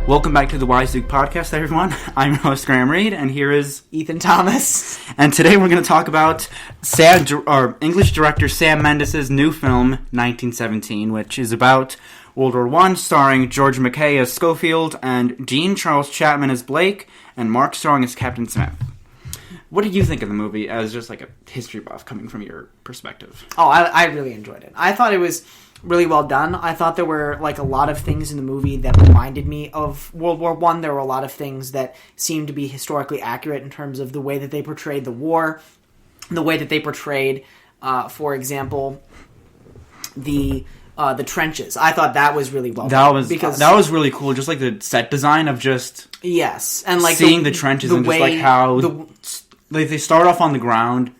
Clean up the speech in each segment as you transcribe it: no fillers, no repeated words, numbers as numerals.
Welcome back to the Wise Duke Podcast, everyone. I'm your host, Graham Reed, and here is Ethan Thomas. And today we're going to talk about English director Sam Mendes' new film, 1917, which is about World War I, starring George McKay as Schofield, and Dean Charles Chapman as Blake, and Mark Strong as Captain Smith. What did you think of the movie as just like a history buff coming from your perspective? Oh, I really enjoyed it. I thought it was really well done. I thought there were like a lot of things in the movie that reminded me of World War I. There were a lot of things that seemed to be historically accurate in terms of the way that they portrayed the war, the way that they portrayed, for example, the trenches. I thought that was really well done. That was really cool. Just like the set design of just and like seeing the trenches and just like how they start off on the ground.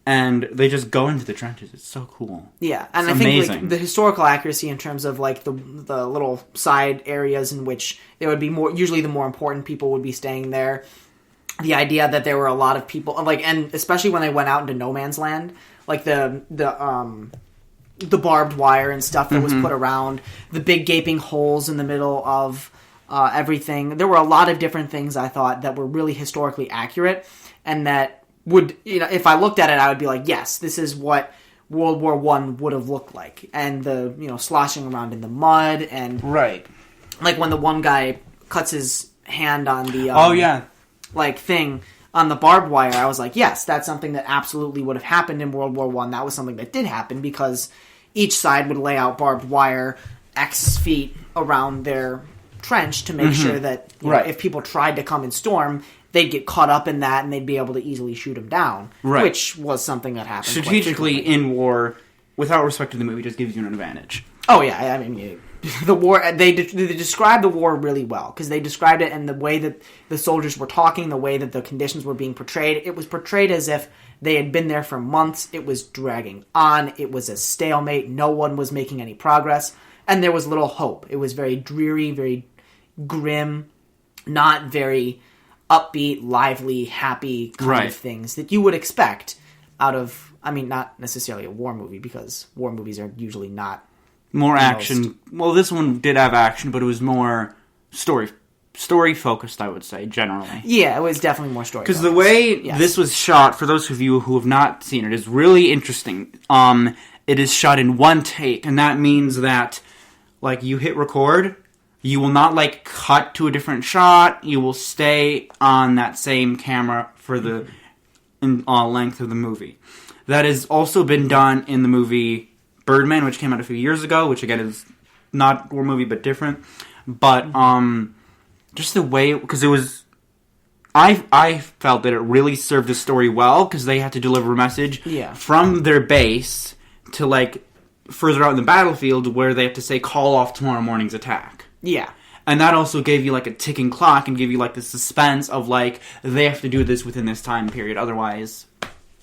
And they just go into the trenches. It's so cool. Yeah, and I think like, the historical accuracy in terms of like the little side areas in which there would be usually the more important people would be staying there. The idea that there were a lot of people, like, and especially when they went out into no man's land, like the barbed wire and stuff that was put around, the big gaping holes in the middle of everything. There were a lot of different things I thought that were really historically accurate, and that would, if I looked at it, I would be like, yes, this is what World War I would have looked like. And the, sloshing around in the mud, and right, like when the one guy cuts his hand on the thing on the barbed wire, I was like, yes, that's something that absolutely would have happened in World War I. That was something that did happen, because each side would lay out barbed wire X feet around their trench to make sure that if people tried to come and storm, they'd get caught up in that, and they'd be able to easily shoot them down, which was something that happened strategically in war. Without respect to the movie, just gives you an advantage. Oh yeah, I mean, the war. They described the war really well, because they described it in the way that the soldiers were talking, the way that the conditions were being portrayed. It was portrayed as if they had been there for months. It was dragging on. It was a stalemate. No one was making any progress, and there was little hope. It was very dreary, very grim, not very upbeat, lively, happy kind of things that you would expect out of, I mean, not necessarily a war movie, because war movies are usually not more action. Well, this one did have action, but it was more story focused, I would say, generally. Yeah, it was definitely more story focused. Because the way this was shot, for those of you who have not seen it, is really interesting. It is shot in one take, and that means that, like, you hit record, you will not, like, cut to a different shot. You will stay on that same camera for the length of the movie. That has also been done in the movie Birdman, which came out a few years ago, which, again, is not a war movie, but different. But, just the way, because it was, I felt that it really served the story well, because they had to deliver a message from their base to, like, further out in the battlefield, where they have to say, call off tomorrow morning's attack. Yeah. And that also gave you, like, a ticking clock, and gave you, like, the suspense of, like, they have to do this within this time period, otherwise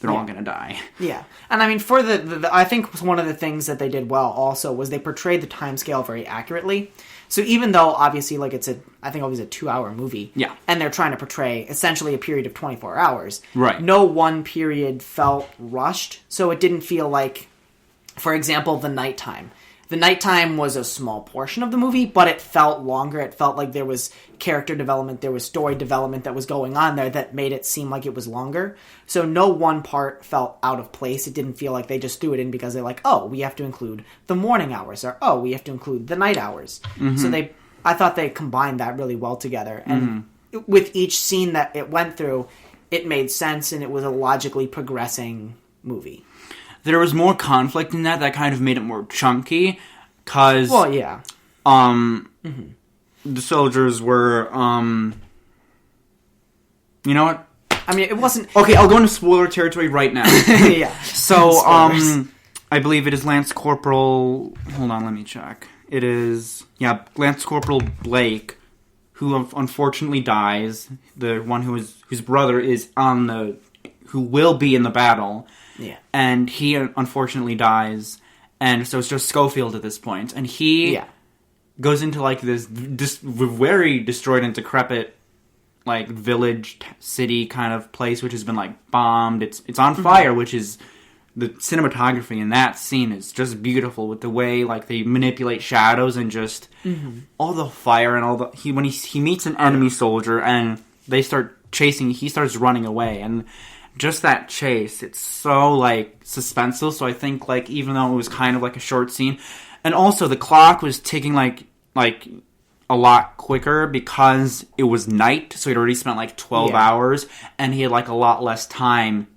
they're all gonna die. Yeah. And, I mean, for the I think one of the things that they did well, also, was they portrayed the timescale very accurately. So even though, obviously, like, I think it was a 2-hour movie, and they're trying to portray, essentially, a period of 24 hours, no one period felt rushed, so it didn't feel like, for example, the nighttime. The nighttime was a small portion of the movie, but it felt longer. It felt like there was character development, there was story development that was going on there that made it seem like it was longer. So no one part felt out of place. It didn't feel like they just threw it in because they're like, oh, we have to include the morning hours, or oh, we have to include the night hours. So I thought they combined that really well together. And with each scene that it went through, it made sense, and it was a logically progressing movie. There was more conflict in that kind of made it more chunky, because the soldiers were, you know what? I mean, it wasn't... Okay, I'll go into spoiler territory right now. So, I believe it is Lance Corporal... Hold on, let me check. It is, Lance Corporal Blake, who unfortunately dies. The one whose brother is who will be in the battle. Yeah. And he unfortunately dies, and so it's just Schofield at this point. And he goes into, like, this very destroyed and decrepit, like, village, city kind of place, which has been, like, bombed. It's on fire, which is the cinematography in that scene is just beautiful with the way like they manipulate shadows and just all the fire and all the when he meets an enemy soldier and they start chasing, he starts running away, and just that chase, it's so like suspenseful. So I think like even though it was kind of like a short scene, and also the clock was ticking like a lot quicker because it was night, so he'd already spent like 12 hours, and he had like a lot less time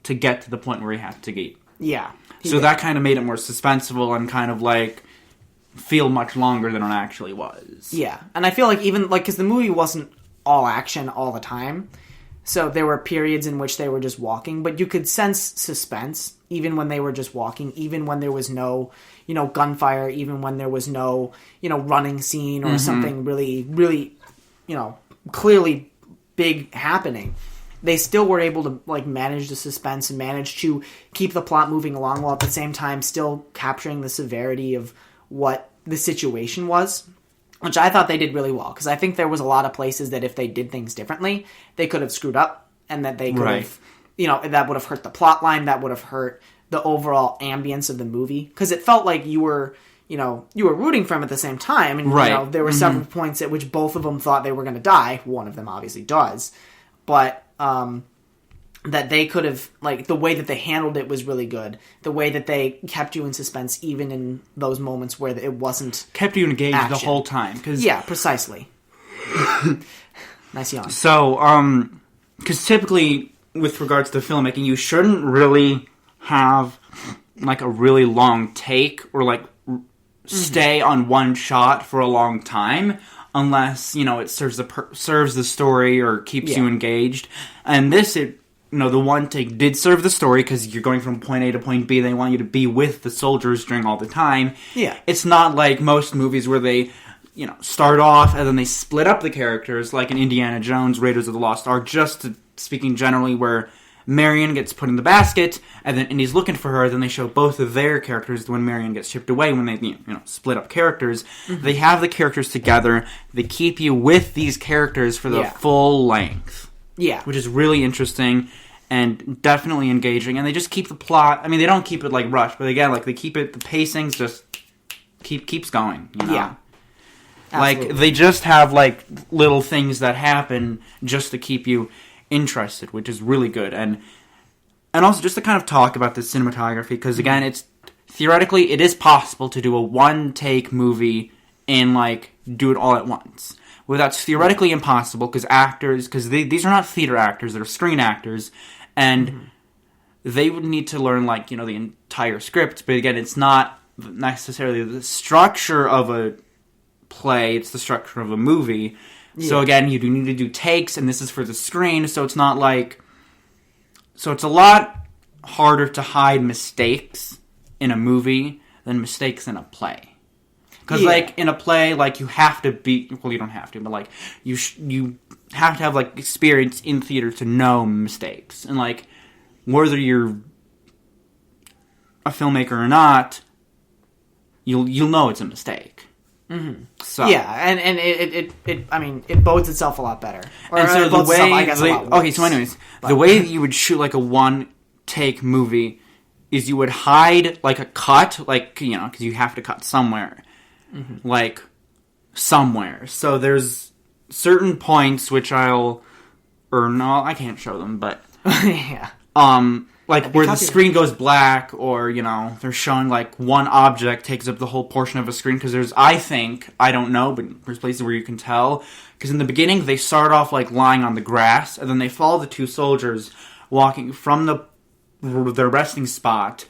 to get to the point where he had to get. Yeah. So that kind of made it more suspenseful and kind of like feel much longer than it actually was. Yeah. And I feel like even like, because the movie wasn't all action all the time, so there were periods in which they were just walking, but you could sense suspense even when they were just walking, even when there was no, gunfire, even when there was no, running scene or something really, really, clearly big happening. They still were able to like manage the suspense and manage to keep the plot moving along while at the same time still capturing the severity of what the situation was, which I thought they did really well, because I think there was a lot of places that if they did things differently, they could have screwed up, and that they could have, that would have hurt the plot line, that would have hurt the overall ambience of the movie, because it felt like you were rooting for him at the same time, and there were several points at which both of them thought they were going to die. One of them obviously does, but that they could have, like, the way that they handled it was really good. The way that they kept you in suspense even in those moments where it wasn't kept you engaged action. The whole time. Yeah, precisely. Nice yawn. So, because typically, with regards to filmmaking, you shouldn't really have, like, a really long take or, like, stay on one shot for a long time, unless, it serves the story or keeps you engaged. And this, the one take did serve the story, because you're going from point A to point B. They want you to be with the soldiers during all the time. Yeah. It's not like most movies where they, start off and then they split up the characters, like in Indiana Jones, Raiders of the Lost Ark, speaking generally, where Marion gets put in the basket, and he's looking for her. Then they show both of their characters when Marion gets shipped away. When they split up characters, they have the characters together. They keep you with these characters for the full length. Yeah, which is really interesting and definitely engaging. And they just keep the plot. I mean, they don't keep it like rushed, but again, like they keep it. The pacing's just keeps going. Yeah. Absolutely. Like they just have like little things that happen just to keep you interested, which is really good. And also just to kind of talk about the cinematography, because again, it's theoretically it is possible to do a one-take movie and like do it all at once. Well, that's theoretically impossible because these are not theater actors; they're screen actors, and they would need to learn like the entire script. But again, it's not necessarily the structure of a play; it's the structure of a movie. Yeah. So again, you do need to do takes, and this is for the screen, so it's not like... So it's a lot harder to hide mistakes in a movie than mistakes in a play. Because, like, in a play, like, you have to be... Well, you don't have to, but, like, you have to have, like, experience in theater to know mistakes. And, like, whether you're a filmmaker or not, you'll know it's a mistake. Mm-hmm. So and it bodes itself a lot better. And so the way, the way that you would shoot like a one-take movie is you would hide like a cut, like because you have to cut somewhere, like somewhere. So there's certain points which I can't show them, but yeah. Like where the screen goes black, or they're showing like one object takes up the whole portion of a screen. Because I don't know, but there's places where you can tell. Because in the beginning they start off like lying on the grass, and then they follow the two soldiers walking from their resting spot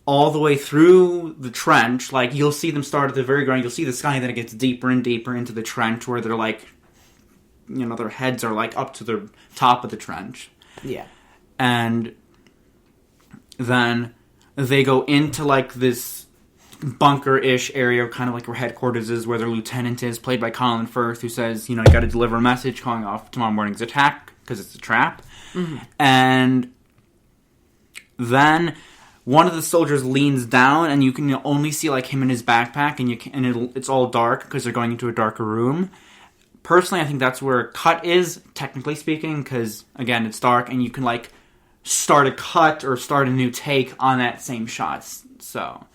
all the way through the trench. Like you'll see them start at the very ground, you'll see the sky, and then it gets deeper and deeper into the trench where they're like, their heads are like up to the top of the trench. Yeah, and then they go into like this bunker-ish area, kind of like where headquarters is, where their lieutenant is, played by Colin Firth, who says, you got to deliver a message calling off tomorrow morning's attack because it's a trap. And then one of the soldiers leans down, and you can only see like him in his backpack, and it's all dark because they're going into a darker room. Personally, I think that's where a cut is, technically speaking, because again, it's dark, and you can like start a cut or start a new take on that same shot. So,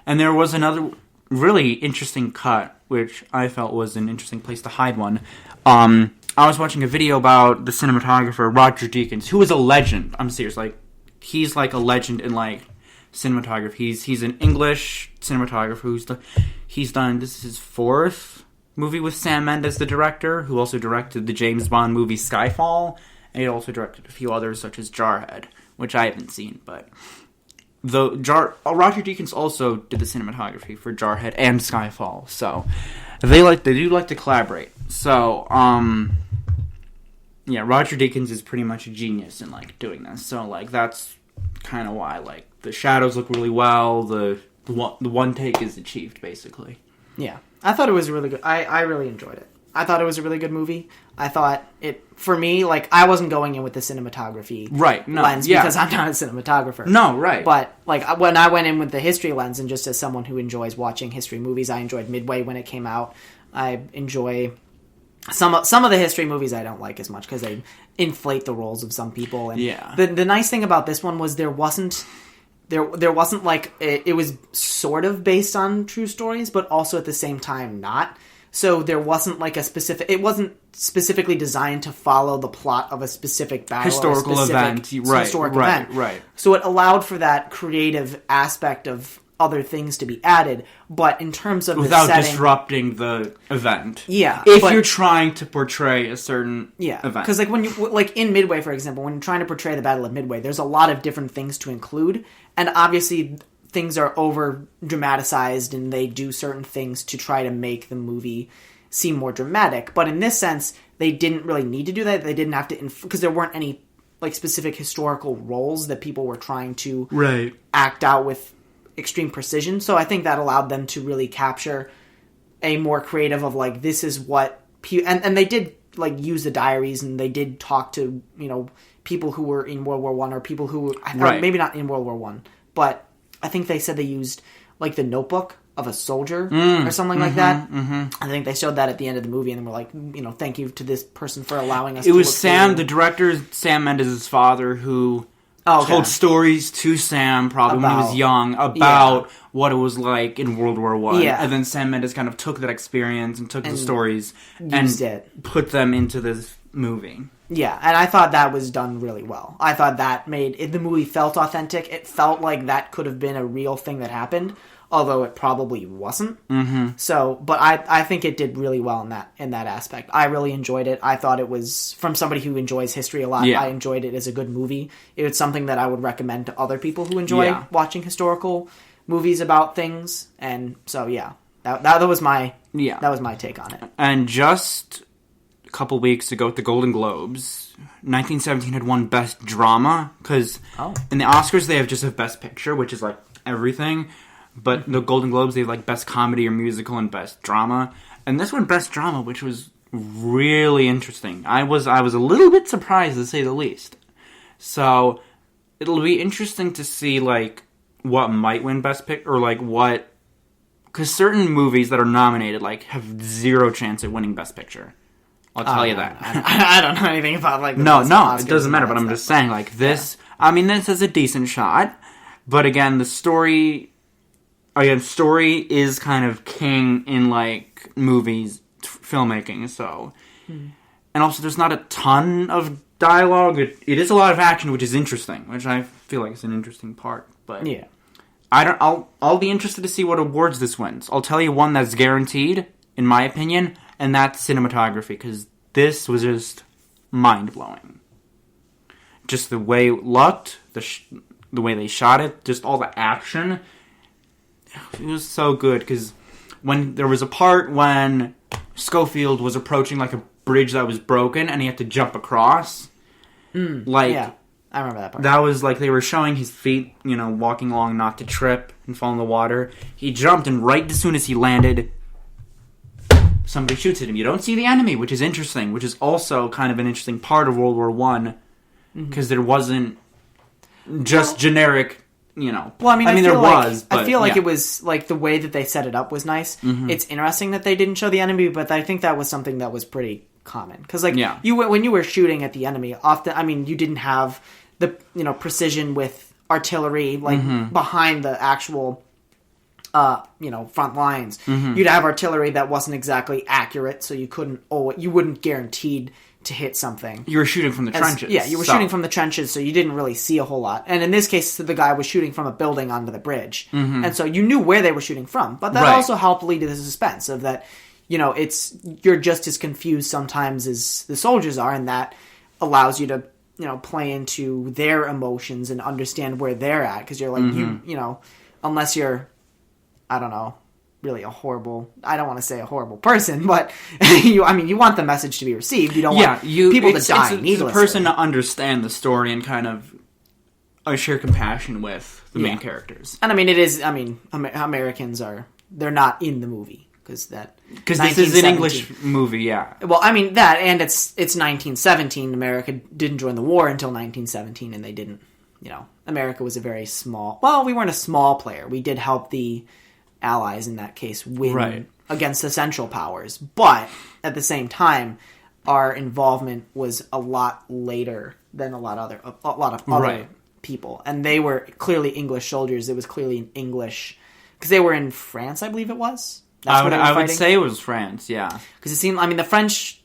and there was another really interesting cut, which I felt was an interesting place to hide one. I was watching a video about the cinematographer Roger Deakins, who is a legend. I'm serious, like he's like a legend in like cinematography. He's an English cinematographer he's done this is his 4th movie with Sam Mendes, the director, who also directed the James Bond movie Skyfall, and he also directed a few others such as Jarhead, which I haven't seen, but Roger Deakins also did the cinematography for Jarhead and Skyfall, so they do like to collaborate. So, yeah, Roger Deakins is pretty much a genius in like doing this. So, like that's kind of why like the shadows look really well. The one take is achieved basically. Yeah, I thought it was really good. I really enjoyed it. I thought it was a really good movie. I thought it, for me, like, I wasn't going in with the cinematography lens because I'm not a cinematographer. No, right. But, like, when I went in with the history lens, and just as someone who enjoys watching history movies, I enjoyed Midway when it came out. I enjoy some of the history movies I don't like as much because they inflate the roles of some people. And the nice thing about this one was there wasn't like, it was sort of based on true stories, but also at the same time not. So there wasn't like it wasn't specifically designed to follow the plot of a specific battle historical or a event. Right. So it allowed for that creative aspect of other things to be added, but in terms of without the setting, disrupting the event. Yeah. If you're trying to portray a certain event. Because like when you, like in Midway, for example, when you're trying to portray the Battle of Midway, there's a lot of different things to include, and obviously things are over dramatized and they do certain things to try to make the movie seem more dramatic. But in this sense, they didn't really need to do that. They didn't have to, because there weren't any like specific historical roles that people were trying to act out with extreme precision. So I think that allowed them to really capture a more creative of like, this is what and they did like use the diaries, and they did talk to, you know, people who were in World War One, or people who were maybe not in World War One, but I think they said they used like the notebook of a soldier or something like that. I think they showed that at the end of the movie, and then were like, you know, thank you to this person for allowing us. It was Sam, the director, Sam Mendes' father, who told stories to Sam probably when he was young about what it was like in World War One. And then Sam Mendes kind of took that experience and took the stories and put them into this movie. Yeah, and I thought that was done really well. I thought that made it, the movie felt authentic. It felt like that could have been a real thing that happened, although it probably wasn't. So, but I think it did really well in that aspect. I really enjoyed it. I thought it was, from somebody who enjoys history a lot, I enjoyed it as a good movie. It was something that I would recommend to other people who enjoy watching historical movies about things. And so, that was my take on it. And just a couple weeks ago at the Golden Globes, 1917 had won Best Drama, because in the Oscars they have Best Picture, which is like everything, but the Golden Globes they have like Best Comedy or Musical and Best Drama, and this one Best Drama, which was really interesting. I was a little bit surprised, to say the least. So it'll be interesting to see like what might win Best Picture, or like what, because certain movies that are nominated like have zero chance at winning Best Picture. I'll tell you that. I don't know anything about like no, it doesn't matter. But I'm just saying, like this. I mean, this is a decent shot, but again, the story is kind of king in like movies, filmmaking. So, and also there's not a ton of dialogue. It is a lot of action, which is interesting, which I feel like is an interesting part. But I'll be interested to see what awards this wins. I'll tell you one that's guaranteed, in my opinion. And that's cinematography, because this was just mind-blowing. Just the way it looked, the way they shot it, just all the action. It was so good, because when there was a part when Schofield was approaching like a bridge that was broken, and he had to jump across. I remember that part. That was like they were showing his feet, you know, walking along not to trip and fall in the water. He jumped, and right as soon as he landed, somebody shoots at him. You don't see the enemy, which is interesting, which is also kind of an interesting part of World War One, because there wasn't just generic, you know. Well, I mean there was. But, I feel like it was like the way that they set it up was nice. It's interesting that they didn't show the enemy, but I think that was something that was pretty common, because like when you were shooting at the enemy, often, I mean, you didn't have the precision with artillery, like behind the actual front lines. You'd have artillery that wasn't exactly accurate, so you wouldn't guaranteed to hit something. You were shooting from the trenches. Yeah, you were shooting from the trenches, so you didn't really see a whole lot. And in this case, the guy was shooting from a building onto the bridge. And so you knew where they were shooting from. But that also helped lead to the suspense of that, you're just as confused sometimes as the soldiers are, and that allows you to, play into their emotions and understand where they're at. Because you're like, unless you're, I don't know, really I don't want to say a horrible person, but you want the message to be received. You don't want people to die needlessly. It's a person to understand the story and kind of share compassion with the main characters. And Americans they're not in the movie because this is an English movie, yeah. Well, that, and it's 1917. America didn't join the war until 1917, and they didn't, America was a very small, well, we weren't a small player. We did help the Allies in that case win against the Central Powers, but at the same time, our involvement was a lot later than a lot of other people, and they were clearly English soldiers. It was clearly an English, because they were in France, I believe it was. I would say it was France, yeah, because it seemed. The French.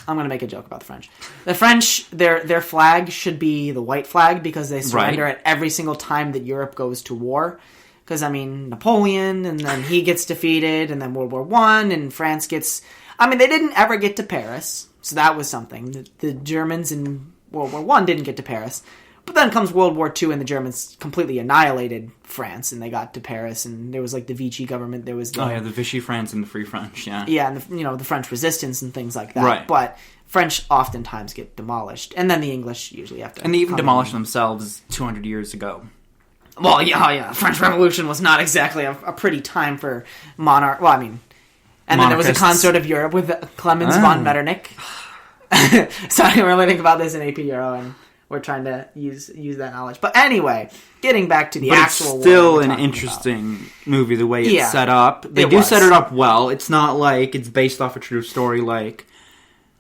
I'm going to make a joke about the French. The French, their flag should be the white flag because they surrender it every single time that Europe goes to war. Because, Napoleon, and then he gets defeated, and then World War I, and France gets... they didn't ever get to Paris, so that was something. The Germans in World War I didn't get to Paris. But then comes World War II, and the Germans completely annihilated France, and they got to Paris, and there was, the Vichy government, there was... the Vichy France and the Free French, yeah. Yeah, and, the French resistance and things like that. Right. But French oftentimes get demolished, and then the English usually have to... And they even demolished themselves 200 years ago. Well, yeah. The French Revolution was not exactly a pretty time for monarch. Well, and then there was a consort of Europe with Clemens von Metternich. Sorry, we're learning about this in AP Euro, and we're trying to use that knowledge. But anyway, getting back to the actual it's still an interesting movie, the way it's set up. They do set it up well. It's not like it's based off a true story like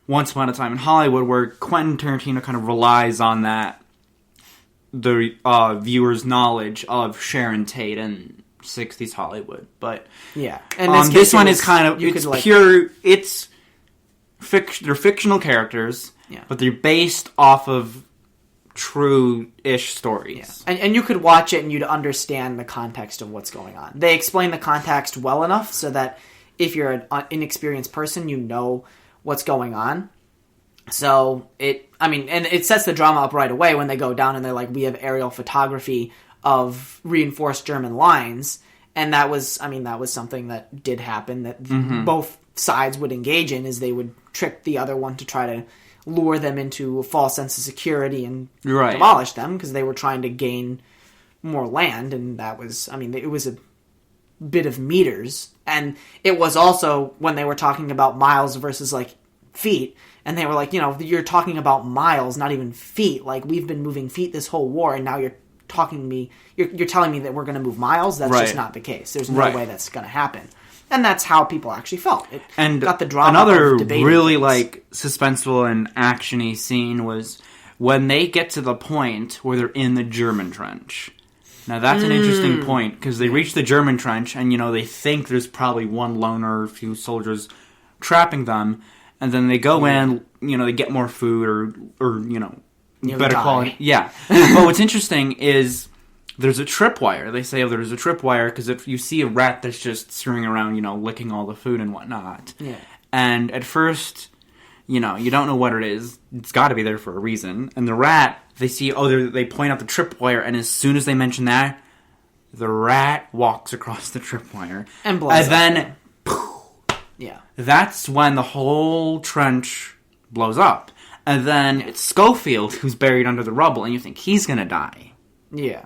Once Upon a Time in Hollywood, where Quentin Tarantino kind of relies on the viewer's knowledge of Sharon Tate and 60s Hollywood. But and this one is kind of pure. They're fictional characters, but they're based off of true-ish stories. Yeah. And you could watch it and you'd understand the context of what's going on. They explain the context well enough so that if you're an inexperienced person, you know what's going on. So and it sets the drama up right away when they go down and they're like, we have aerial photography of reinforced German lines. And that was something that did happen that both sides would engage in, is they would trick the other one to try to lure them into a false sense of security and demolish them because they were trying to gain more land. And that was, it was a bit of meters. And it was also when they were talking about miles versus feet. And they were like, you're talking about miles, not even feet. Like, we've been moving feet this whole war, and now you're telling me that we're going to move miles? That's just not the case. There's no way that's going to happen. And that's how people actually felt. It got the drama. Another really suspenseful and actiony scene was when they get to the point where they're in the German trench. Now that's an interesting point because they reach the German trench and they think there's probably one loner or a few soldiers trapping them, and then they go in, they get more food or better quality. Yeah. But what's interesting is there's a tripwire. They say there's a tripwire because if you see a rat that's just scurrying around, licking all the food and whatnot. Yeah. And at first, you don't know what it is. It's got to be there for a reason. And the rat, they see, they point out the tripwire, and as soon as they mention that, the rat walks across the tripwire. And blows up. And then, yeah. That's when the whole trench blows up. And then it's Schofield who's buried under the rubble, and you think he's going to die. Yeah.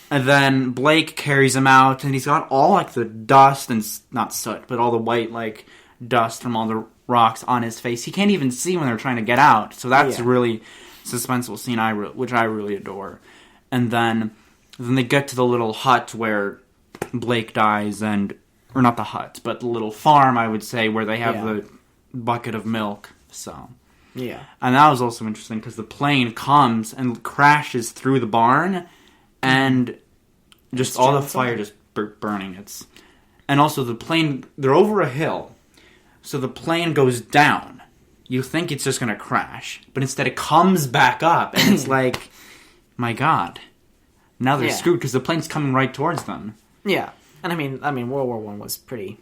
And then Blake carries him out, and he's got all, the dust and, not soot, but all the white, dust from all the rocks on his face. He can't even see when they're trying to get out. So that's a really suspenseful scene, which I really adore. And then they get to the little hut where Blake dies, or not the hut, but the little farm, I would say, where they have the bucket of milk. So Yeah. And that was also interesting because the plane comes and crashes through the barn, and just all the fire just burning. And also the plane, they're over a hill, so the plane goes down. You think it's just going to crash, but instead it comes back up, and it's like, my God. Now they're screwed because the plane's coming right towards them. Yeah. And I mean, World War I was pretty.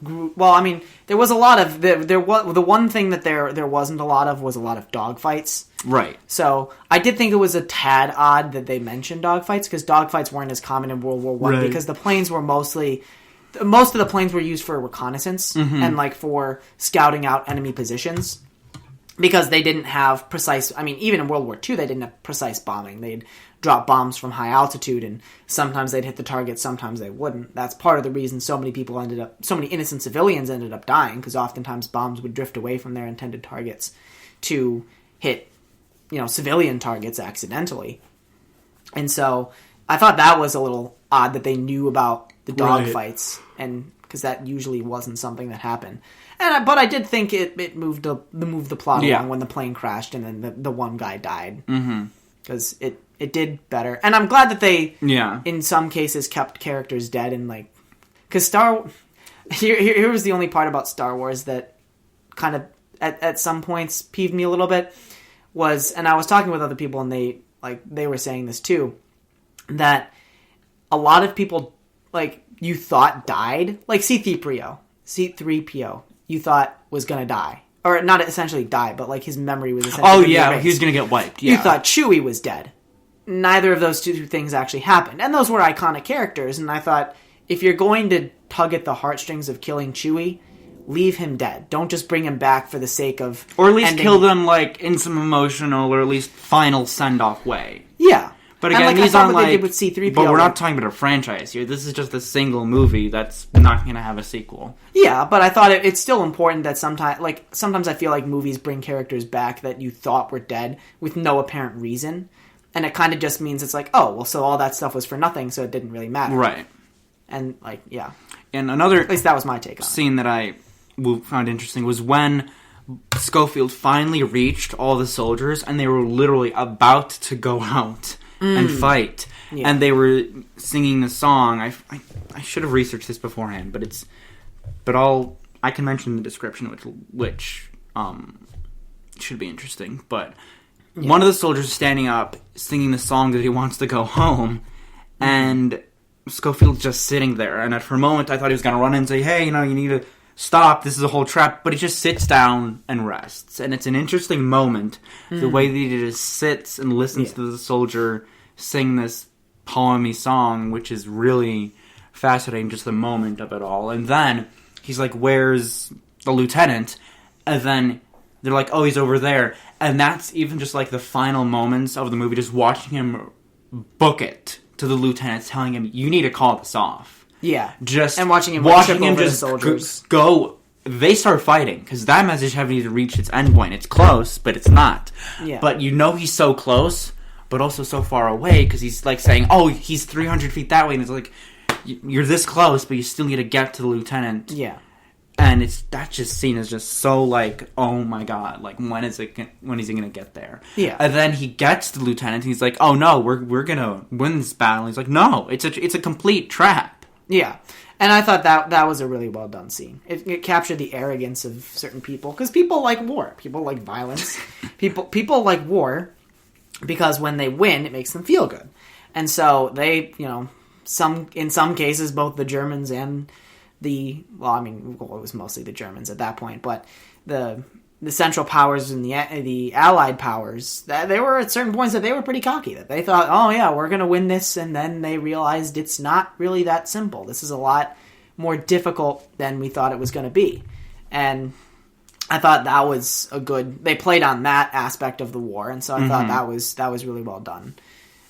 Well, I mean, there was a lot of there was the one thing that there wasn't a lot of was a lot of dogfights. Right. So I did think it was a tad odd that they mentioned dogfights because dogfights weren't as common in World War I because the planes were most of the planes were used for reconnaissance and like for scouting out enemy positions because they didn't have precise. I mean, even in World War II, they didn't have precise bombing. They'd drop bombs from high altitude, and sometimes they'd hit the target, sometimes they wouldn't. That's part of the reason so many innocent civilians ended up dying, because oftentimes bombs would drift away from their intended targets to hit, civilian targets accidentally. And so I thought that was a little odd that they knew about the dogfights, and because that usually wasn't something that happened. But I did think it moved the plot along when the plane crashed and then the one guy died. Because it did better. And I'm glad that they, in some cases, kept characters dead. And like, because here was the only part about Star Wars that kind of, at some points, peeved me a little bit, was, and I was talking with other people, and they were saying this too, that a lot of people, like, you thought died, like C-3PO, you thought was going to die. Or not essentially die, but like his memory was essentially erased. He was going to get wiped. Yeah. You thought Chewie was dead. Neither of those two things actually happened. And those were iconic characters, and I thought, if you're going to tug at the heartstrings of killing Chewie, leave him dead. Don't just bring him back for the sake of... Or at least kill them, like, in some emotional or at least final send-off way. Yeah. But again, these aren't like... They did with C-3PO, but we're not talking about a franchise here. This is just a single movie that's not going to have a sequel. Yeah, but I thought it's still important that sometimes I feel like movies bring characters back that you thought were dead with no apparent reason. And it kind of just means it's like, oh, well, so all that stuff was for nothing, so it didn't really matter. Right. And, like, yeah. And another... At least that was my take on it. Scene that I found interesting was when Schofield finally reached all the soldiers, and they were literally about to go out and fight. Yeah. And they were singing the song. I should have researched this beforehand, I can mention the description, which should be interesting. But one of the soldiers is standing up, singing the song that he wants to go home, and Schofield's just sitting there. And for a moment, I thought he was going to run in and say, hey, you need to stop, this is a whole trap. But he just sits down and rests. And it's an interesting moment, the way that he just sits and listens to the soldier sing this poem-y song, which is really fascinating, just the moment of it all. And then he's like, where's the lieutenant? And then they're like, oh, he's over there. And that's even just like the final moments of the movie, just watching him book it to the lieutenant, telling him, you need to call this off. Yeah. And watching him just go. They start fighting, because that message having to reach its endpoint. It's close, but it's not. Yeah. But he's so close, but also so far away, because he's like saying, oh, he's 300 feet that way, and it's like, you're this close, but you still need to get to the lieutenant. Yeah. And that scene is just so like, oh my God, like when is he gonna get there? Yeah. And then he gets to the lieutenant, and he's like, oh no, we're gonna win this battle. And he's like, no, it's a complete trap. Yeah. And I thought that was a really well done scene. It captured the arrogance of certain people, because people like war, people like violence, people like war, because when they win, it makes them feel good, and so they, in some cases, both the Germans and it was mostly the Germans at that point, but the Central Powers and the Allied powers, they were at certain points that they were pretty cocky, that they thought, oh yeah, we're going to win this, and then they realized it's not really that simple. This is a lot more difficult than we thought it was going to be. And I thought that was they played on that aspect of the war, and so I thought that was really well done.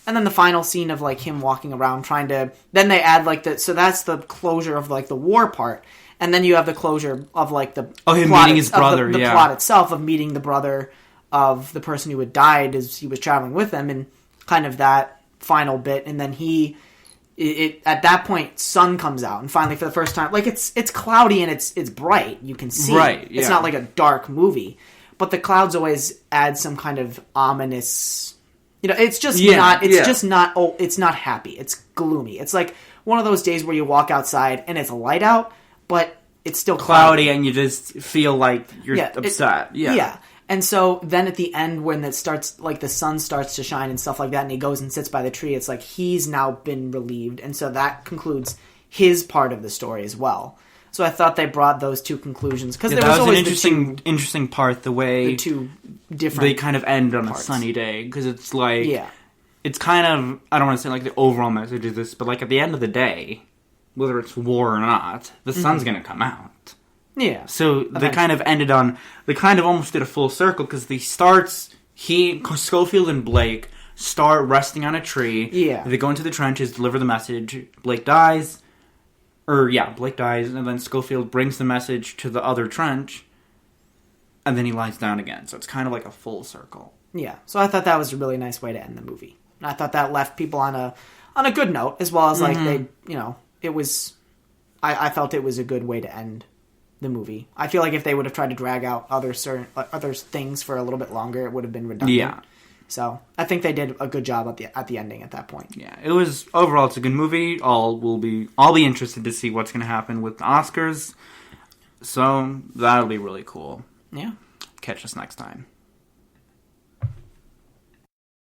And then the final scene of like him walking around then they add so that's the closure of like the war part. And then you have the closure of like the him meeting his brother, the plot itself of meeting the brother of the person who had died as he was traveling with them, and kind of that final bit. And then at that point, sun comes out, and finally for the first time, like it's cloudy and it's bright. You can see, right? Yeah. It's not like a dark movie, but the clouds always add some kind of ominous. It's just not. It's just not. Oh, it's not happy. It's gloomy. It's like one of those days where you walk outside and it's light out, but it's still cloudy, and you just feel like you're upset. Yeah. And so then at the end, when it starts, like the sun starts to shine and stuff like that, and he goes and sits by the tree, it's like he's now been relieved, and so that concludes his part of the story as well. So I thought they brought those two conclusions because there was always an interesting part, the way the two different they kind of end on parts. A sunny day, because it's like it's kind of, I don't want to say like the overall message is this, but like at the end of the day, whether it's war or not, the sun's going to come out. Yeah. So they kind of ended on, they kind of almost did a full circle, because Schofield and Blake start resting on a tree. Yeah. They go into the trenches, deliver the message. Blake dies, and then Schofield brings the message to the other trench, and then he lies down again. So it's kind of like a full circle. Yeah. So I thought that was a really nice way to end the movie. And I thought that left people on a good note, as well as like they, it was, I felt it was a good way to end the movie. I feel like if they would have tried to drag out other things for a little bit longer, it would have been redundant. Yeah. So I think they did a good job at the ending at that point. Yeah, it was overall, it's a good movie. I'll be interested to see what's going to happen with the Oscars. So that'll be really cool. Yeah. Catch us next time.